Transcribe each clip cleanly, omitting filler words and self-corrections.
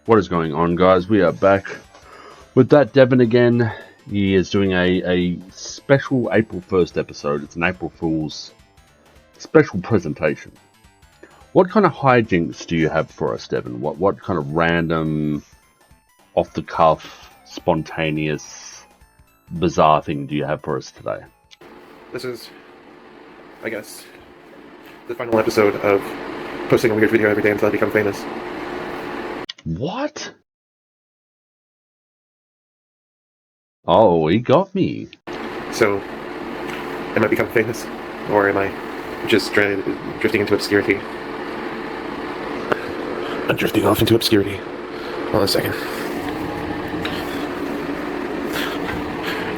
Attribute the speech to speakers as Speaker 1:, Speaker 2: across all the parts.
Speaker 1: What is going on, guys? We are back with that Devin again. He is doing a special April 1st episode. It's an April Fool's special presentation. What kind of hijinks do you have for us, Devin? What kind of random, off-the-cuff, spontaneous, bizarre thing do you have for us today?
Speaker 2: This is, I guess, the final episode of posting a weird video every day until I become famous.
Speaker 1: What? Oh, he got me.
Speaker 2: So, am I becoming famous? Or am I just drifting into obscurity? I'm drifting off into obscurity. Hold on a second.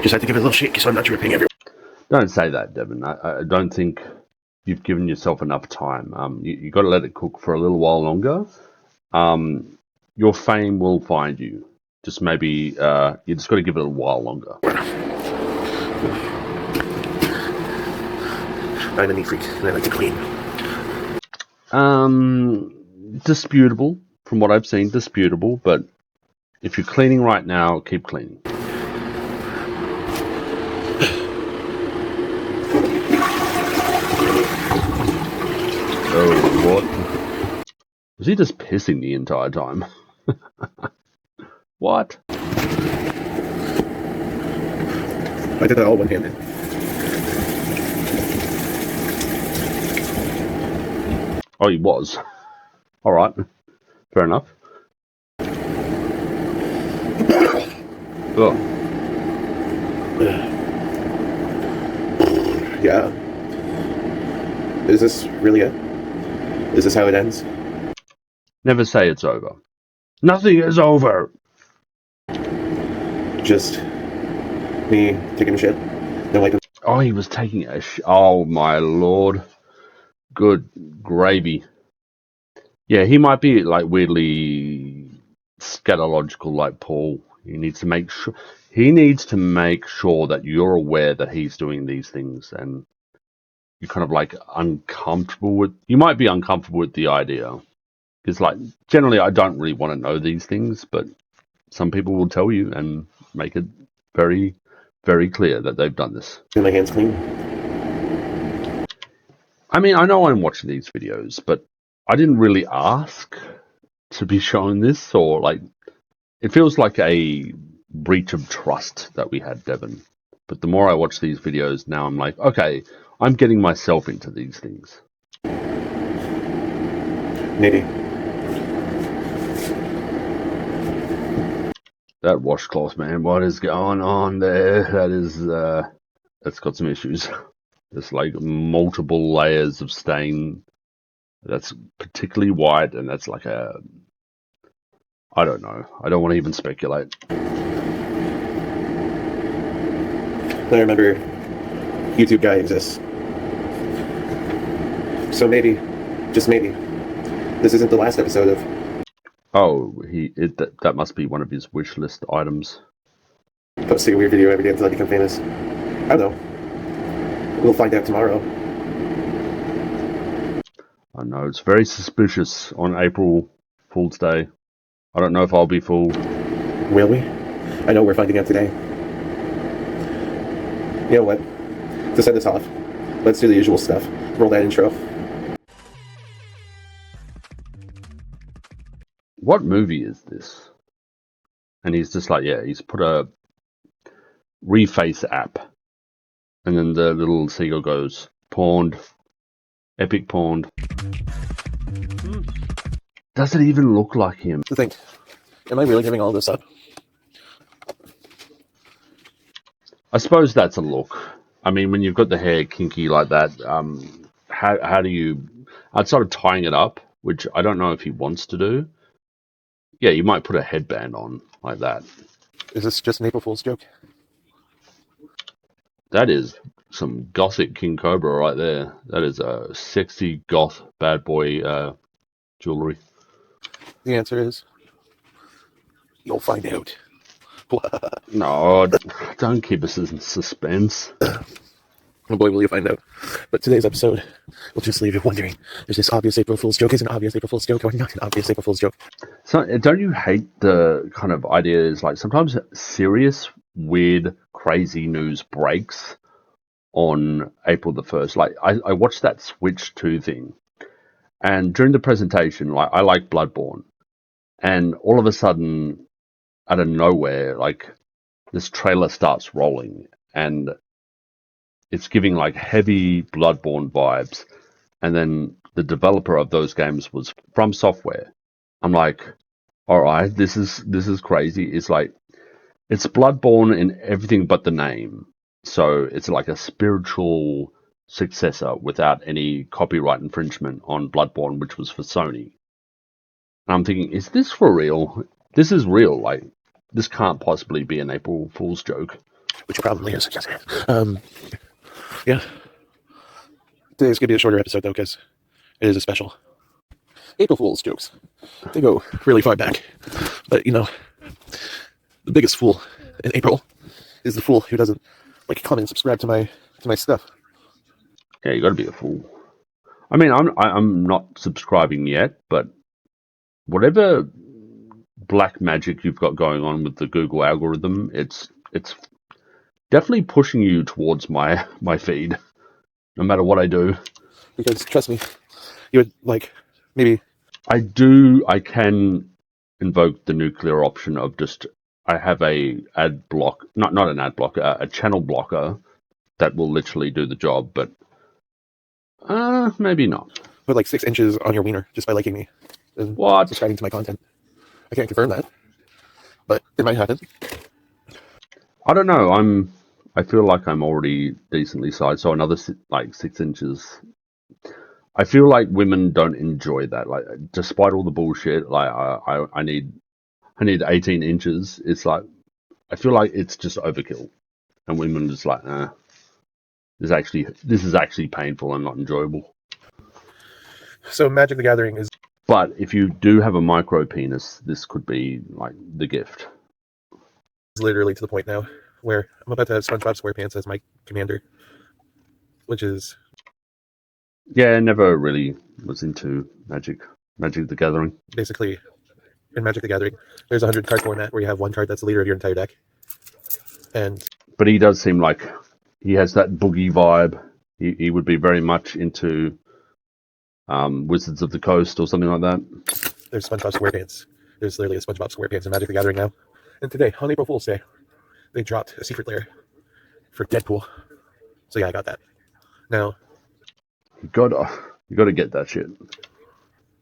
Speaker 2: Just had to give it a little shake so I'm not dripping everywhere.
Speaker 1: Don't say that, Devin. I don't think you've given yourself enough time. You got to let it cook for a little while longer. Your fame will find you. Just maybe you just got to give it a while longer.
Speaker 2: I'm a neat freak, and I like to clean.
Speaker 1: Disputable, from what I've seen, disputable. But if you're cleaning right now, keep cleaning. Oh, what? Was he just pissing the entire time? What?
Speaker 2: I did that all one-handed.
Speaker 1: Oh, he was. All right, fair enough. Oh.
Speaker 2: Yeah. Is this really it? Is this how it ends?
Speaker 1: Never say it's over. Nothing is over.
Speaker 2: Just me taking a shit? No, like.
Speaker 1: Oh, he was taking a oh my lord. Good gravy. Yeah, he might be like weirdly scatological like Paul. He needs to make sure that you're aware that he's doing these things, and you're kind of like uncomfortable with. You might be uncomfortable with the idea, because like generally I don't really want to know these things, but some people will tell you and make it very, very clear that they've done this.
Speaker 2: Get my hands clean.
Speaker 1: I mean, I know I'm watching these videos, but I didn't really ask to be shown this, or like, it feels like a breach of trust that we had, Devin. But the more I watch these videos now, I'm like, okay, I'm getting myself into these things.
Speaker 2: Maybe.
Speaker 1: That washcloth, man, what is going on there? That's got some issues. There's like multiple layers of stain. That's particularly white, and that's like I don't know. I don't want to even speculate.
Speaker 2: I remember YouTube guy exists. So maybe, just maybe, this isn't the last episode of...
Speaker 1: Oh, that must be one of his wish list items.
Speaker 2: Posting a weird video every day until I become famous. I don't know. We'll find out tomorrow.
Speaker 1: I know, it's very suspicious on April Fool's Day. I don't know if I'll be fooled.
Speaker 2: Will we? I know we're finding out today. You know what? To set this off, let's do the usual stuff. Roll that intro.
Speaker 1: What movie is this? And he's just like, yeah, he's put a reface app. And then the little seagull goes, pawned. Epic pawned. Does it even look like him?
Speaker 2: To think, am I really giving all this up?
Speaker 1: I suppose that's a look. I mean, when you've got the hair kinky like that, how do you, outside of tying it up, which I don't know if he wants to do, yeah, you might put a headband on like that.
Speaker 2: Is this just an April Fool's joke?
Speaker 1: That is some gothic King Cobra right there. That is a sexy goth bad boy jewelry.
Speaker 2: The answer is, you'll find out.
Speaker 1: No, don't keep us in suspense.
Speaker 2: Oh boy, will you find out. But today's episode will just leave you wondering, is this obvious April Fool's joke? Is it an obvious April Fool's joke or not an obvious April Fool's joke?
Speaker 1: So, don't you hate the kind of ideas like sometimes serious, weird, crazy news breaks on April the 1st? Like, I watched that Switch 2 thing, and during the presentation, like, I like Bloodborne, and all of a sudden, out of nowhere, like, this trailer starts rolling, and it's giving like heavy Bloodborne vibes, and then the developer of those games was From Software. I'm like, all right, this is crazy. It's like it's Bloodborne in everything but the name. So it's like a spiritual successor without any copyright infringement on Bloodborne, which was for Sony. And I'm thinking, is this for real? This is real. Like, this can't possibly be an April Fool's joke.
Speaker 2: Which probably is. Yeah. Today's going to be a shorter episode, though, because it is a special. April Fool's jokes. They go really far back. But, you know, the biggest fool in April is the fool who doesn't like, comment, and subscribe to my stuff.
Speaker 1: Yeah, you got to be a fool. I mean, I'm not subscribing yet, but whatever black magic you've got going on with the Google algorithm, it's definitely pushing you towards my feed, no matter what I do.
Speaker 2: Because trust me, you would like maybe
Speaker 1: I can invoke the nuclear option of just I have a ad block, not an ad block, a channel blocker that will literally do the job, but maybe not.
Speaker 2: put like 6 inches on your wiener just by liking me and
Speaker 1: What?
Speaker 2: subscribing to my content. I can't confirm that, but it might happen.
Speaker 1: I don't know. I feel like I'm already decently sized, so another like 6 inches. I feel like women don't enjoy that. Like, despite all the bullshit, like I need 18 inches. It's like I feel like it's just overkill, and women are just like, this is actually painful and not enjoyable.
Speaker 2: So Magic the Gathering is.
Speaker 1: But if you do have a micro penis, this could be like the gift.
Speaker 2: Literally to the point now where I'm about to have SpongeBob SquarePants as my commander, which is.
Speaker 1: Yeah, I never really was into Magic the Gathering.
Speaker 2: Basically, in Magic the Gathering, there's a 100 card format where you have one card that's the leader of your entire deck.
Speaker 1: But he does seem like he has that boogie vibe. He would be very much into Wizards of the Coast or something like that.
Speaker 2: There's SpongeBob SquarePants. There's literally a SpongeBob SquarePants in Magic the Gathering now. And today, on April Fool's Day, they dropped a secret lair for Deadpool. So yeah, I got that. Now,
Speaker 1: You gotta get that shit.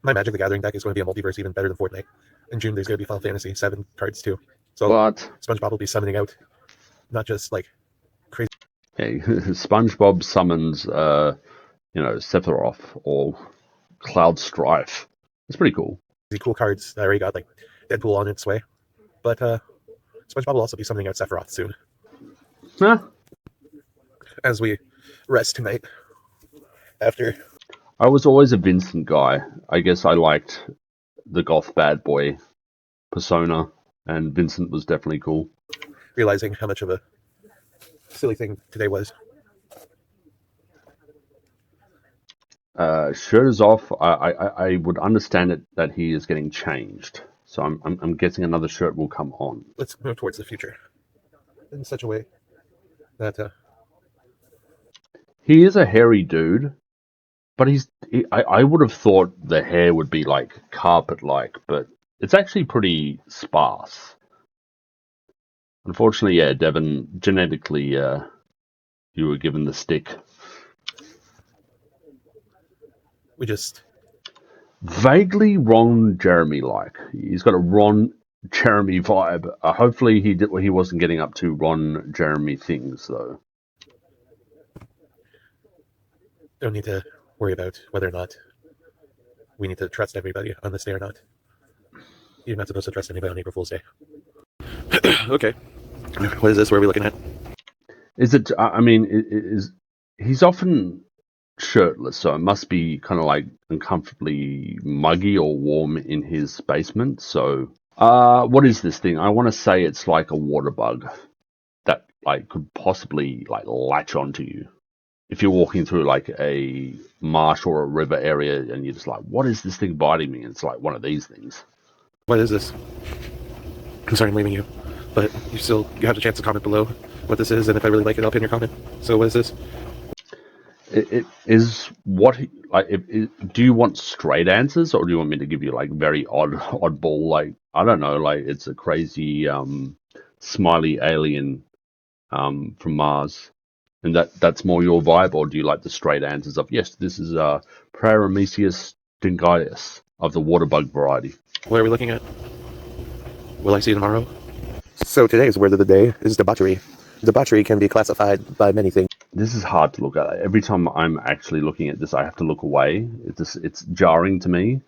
Speaker 2: my Magic the Gathering deck is going to be a multiverse even better than Fortnite. In June, there's going to be Final Fantasy 7 cards too. So
Speaker 1: What?
Speaker 2: SpongeBob will be summoning out, not just like crazy.
Speaker 1: Hey, SpongeBob summons, Sephiroth or Cloud Strife. It's pretty cool.
Speaker 2: Cool cards that already got like Deadpool on its way. But SpongeBob will also be summoning out Sephiroth soon.
Speaker 1: Huh?
Speaker 2: As we rest tonight. After.
Speaker 1: I was always a Vincent guy. I guess I liked the goth bad boy persona, and Vincent was definitely cool.
Speaker 2: Realizing how much of a silly thing today was.
Speaker 1: Shirt is off. I would understand it that he is getting changed, so I'm guessing another shirt will come on.
Speaker 2: Let's move towards the future in such a way that
Speaker 1: he is a hairy dude, but I would have thought the hair would be like carpet-like, but it's actually pretty sparse. Unfortunately, yeah, Devin, genetically, you were given the stick.
Speaker 2: we just
Speaker 1: Vaguely Ron Jeremy-like. He's got a Ron Jeremy vibe. Hopefully, he wasn't getting up to Ron Jeremy things though.
Speaker 2: don't need to worry about whether or not we need to trust everybody on this day or not. You're not supposed to trust anybody on April Fool's Day. Okay. What is this? What are we looking at?
Speaker 1: Is it? I mean, he's often shirtless, so it must be kind of like uncomfortably muggy or warm in his basement. So, what is this thing? I want to say it's like a water bug that like could possibly like latch onto you. if you're walking through like a marsh or a river area and you're just like, what is this thing biting me? And it's like one of these things.
Speaker 2: What is this? I'm sorry I'm leaving you, but you have the chance to comment below what this is, and if I really like it, I'll pin your comment. So what is this?
Speaker 1: It is what like. Do you want straight answers, or do you want me to give you like very oddball? Like I don't know. Like it's a crazy smiley alien from Mars, and that's more your vibe, or do you like the straight answers of yes, this is Paramecia stingitis of the water bug variety?
Speaker 2: What are we looking at? Will I see you tomorrow? So today's word of the day is debauchery. Debauchery can be classified by many things.
Speaker 1: This is hard to look at. Every time I'm actually looking at this, I have to look away. It's jarring to me.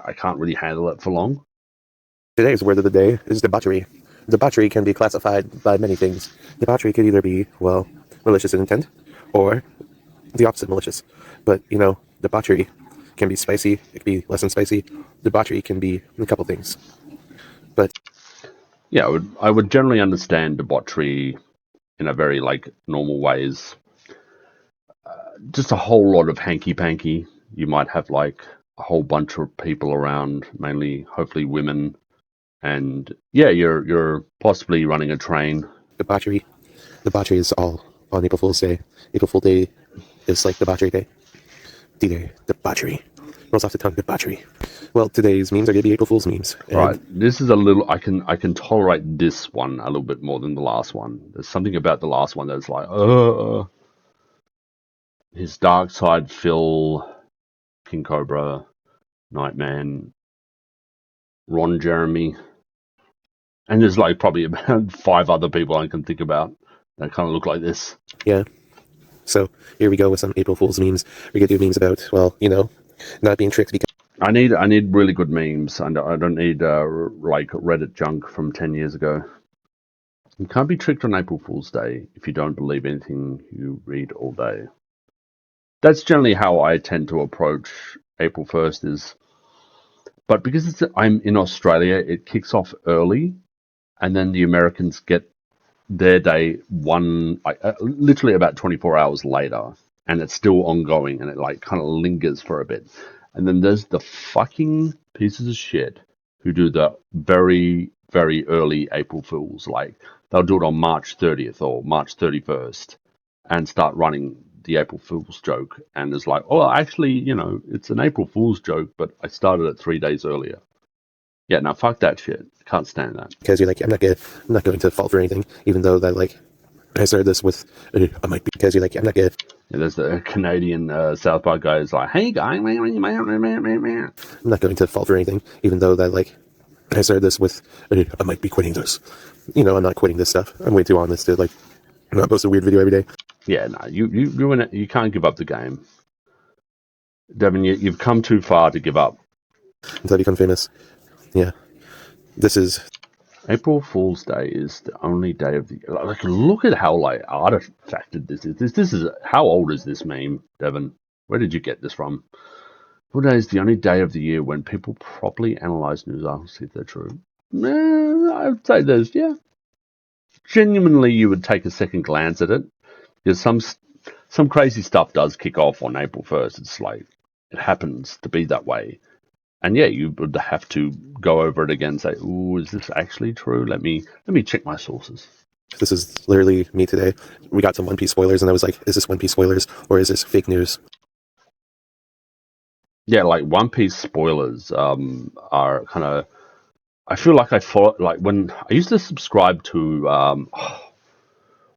Speaker 1: I can't really handle it for long.
Speaker 2: Today's word of the day is debauchery. Debauchery can be classified by many things. Debauchery could either be, well, malicious in intent, or the opposite malicious. But, debauchery can be spicy, it can be less than spicy. Debauchery can be a couple things. But
Speaker 1: Yeah, I would generally understand debauchery in a very like normal ways. Just a whole lot of hanky panky. You might have like a whole bunch of people around, mainly hopefully women, and yeah, you're possibly running a train.
Speaker 2: debauchery is all on April Fool's Day. April Fool's Day is like debauchery day. D-Day, debauchery. Rolls off the tongue, debauchery. Well, today's memes are going to be April Fool's memes.
Speaker 1: Right. This is a little. I can tolerate this one a little bit more than the last one. There's something about the last one that's like, his dark side, Phil, King Cobra, Nightman, Ron Jeremy, and there's like probably about 5 other people I can think about that kind of look like this.
Speaker 2: Yeah. So here we go with some April Fool's memes. We're going to do memes about, well, not being tricked because
Speaker 1: I need really good memes. I don't need like Reddit junk from 10 years ago. You can't be tricked on April Fool's Day if you don't believe anything you read all day. That's generally how I tend to approach April 1st is, but because I'm in Australia, it kicks off early, and then the Americans get their day literally about 24 hours later, and it's still ongoing, and it like kind of lingers for a bit. And then there's the fucking pieces of shit who do the very, very early April Fools. Like they'll do it on March 30th or March 31st and start running the April Fool's joke. And it's like, oh, actually, it's an April Fool's joke, but I started it 3 days earlier. Yeah, now fuck that shit. I can't stand that.
Speaker 2: you're like, I'm not going to fall for anything, even though that, like, I started this with, I might be, because you're like, I'm not going to.
Speaker 1: Yeah, there's the Canadian South Park guy who's like, hey, guy. I'm
Speaker 2: not going to fall for anything, even though that, like, I started this with, I might be quitting this. I'm not quitting this stuff. I'm way too honest to, like, not post a weird video every day.
Speaker 1: Yeah, no, you can't give up the game. Devin, you've come too far to give up.
Speaker 2: Until I become famous. Yeah. This is...
Speaker 1: April Fool's Day is the only day of the year. Like, look at how, like, artifacted this is. This is... How old is this meme, Devin? Where did you get this from? What day is the only day of the year when people properly analyze news articles, see if they're true? I would say there's, yeah. Genuinely, you would take a second glance at it. Because some crazy stuff does kick off on April 1st. It's like, it happens to be that way. And yeah, you would have to go over it again and say, ooh, is this actually true? Let me check my sources.
Speaker 2: This is literally me today. We got some One Piece spoilers, and I was like, is this One Piece spoilers, or is this fake news?
Speaker 1: Yeah, like One Piece spoilers are kind of... I feel like I follow... Like when I used to subscribe to...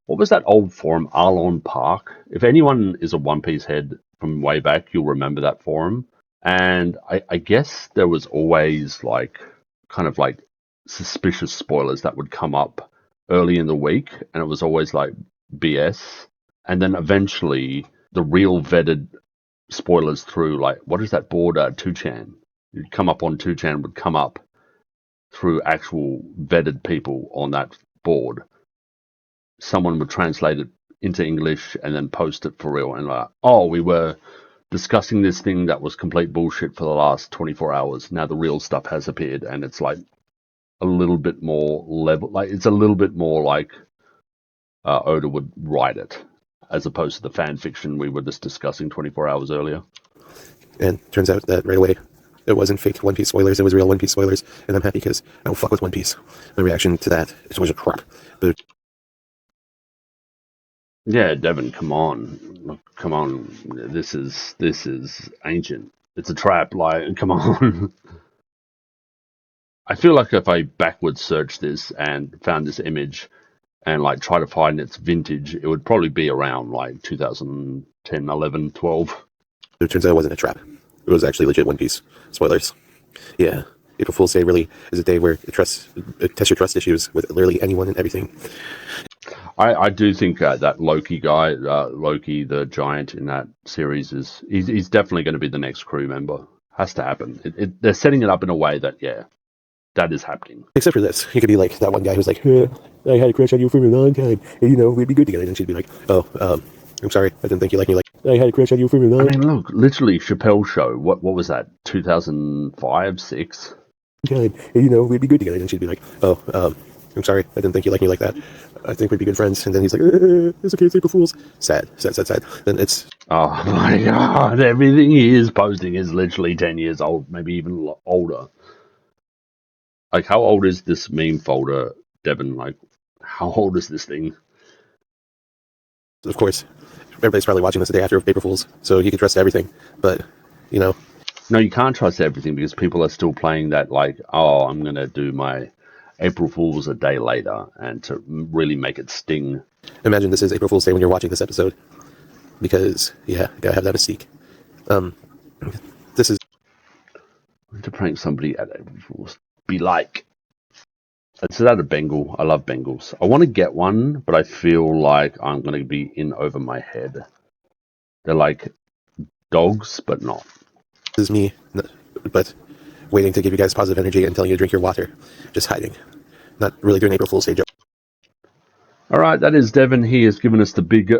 Speaker 1: what was that old forum? Arlon Park? If anyone is a One Piece head from way back, you'll remember that forum. And I guess there was always like kind of like suspicious spoilers that would come up early in the week, and it was always like BS. And then eventually the real vetted spoilers through like, what is that board? 2chan. You'd come up on 2chan, would come up through actual vetted people on that board. Someone would translate it into English and then post it for real. And like, oh, we were discussing this thing that was complete bullshit for the last 24 hours. Now the real stuff has appeared, and it's like a little bit more level. Like it's a little bit more like Oda would write it, as opposed to the fan fiction we were just discussing 24 hours earlier.
Speaker 2: And turns out that right away, it wasn't fake One Piece spoilers, it was real One Piece spoilers, and I'm happy because I don't fuck with One Piece. My reaction to that is always a crap. But
Speaker 1: Yeah, Devin, come on. Look, come on. This is ancient. It's a trap, like, come on. I feel like if I backwards searched this and found this image and like try to find its vintage, it would probably be around like 2010, 11, 12.
Speaker 2: it turns out it wasn't a trap. It was actually legit One Piece spoilers. Yeah. April Fool's Day really is a day where it tests your trust issues with literally anyone and everything.
Speaker 1: I do think that Loki guy, Loki the giant in that series, he's definitely going to be the next crew member. Has to happen. They're setting it up in a way that, yeah, that is happening.
Speaker 2: Except for this. He could be like that one guy who's like, I had a crush on you for a long time, and we'd be good together. And she'd be like, I'm sorry, I didn't think you liked me. Like, I had a crush on you for a long time.
Speaker 1: I mean, look, literally, Chappelle's show. What was that? 2005, 6?
Speaker 2: And we'd be good together. And she'd be like, I'm sorry, I didn't think you liked me like that. I think we'd be good friends. And then he's like, it's okay, it's April Fool's. Sad. Then it's...
Speaker 1: Oh my god, everything he is posting is literally 10 years old, maybe even older. Like, how old is this meme folder, Devin? Like, how old is this thing?
Speaker 2: Of course, everybody's probably watching this the day after April Fool's, so you can trust everything. But,
Speaker 1: No, you can't trust everything because people are still playing that, like, oh, I'm going to do my April Fool's a day later, and to really make it sting.
Speaker 2: Imagine this is April Fool's Day when you're watching this episode. Because, yeah, gotta have that mystique. This is...
Speaker 1: To prank somebody at April Fool's. Be like... It's that a Bengal. I love Bengals. I want to get one, but I feel like I'm going to be in over my head. They're like dogs, but not.
Speaker 2: This is me, but waiting to give you guys positive energy and telling you to drink your water. Just hiding. Not really doing April Fool's Day joke.
Speaker 1: Alright, that is Devin. He has given us the big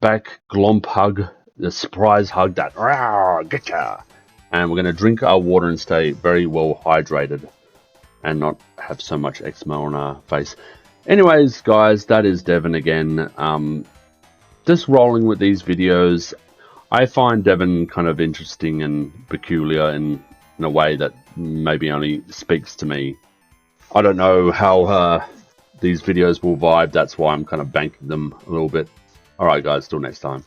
Speaker 1: back glomp hug, the surprise hug that, getcha! And we're going to drink our water and stay very well hydrated and not have so much eczema on our face. Anyways, guys, that is Devin again. Just rolling with these videos. I find Devin kind of interesting and peculiar in a way that maybe only speaks to me. I don't know how these videos will vibe. That's why I'm kind of banking them a little bit. Alright guys, till next time.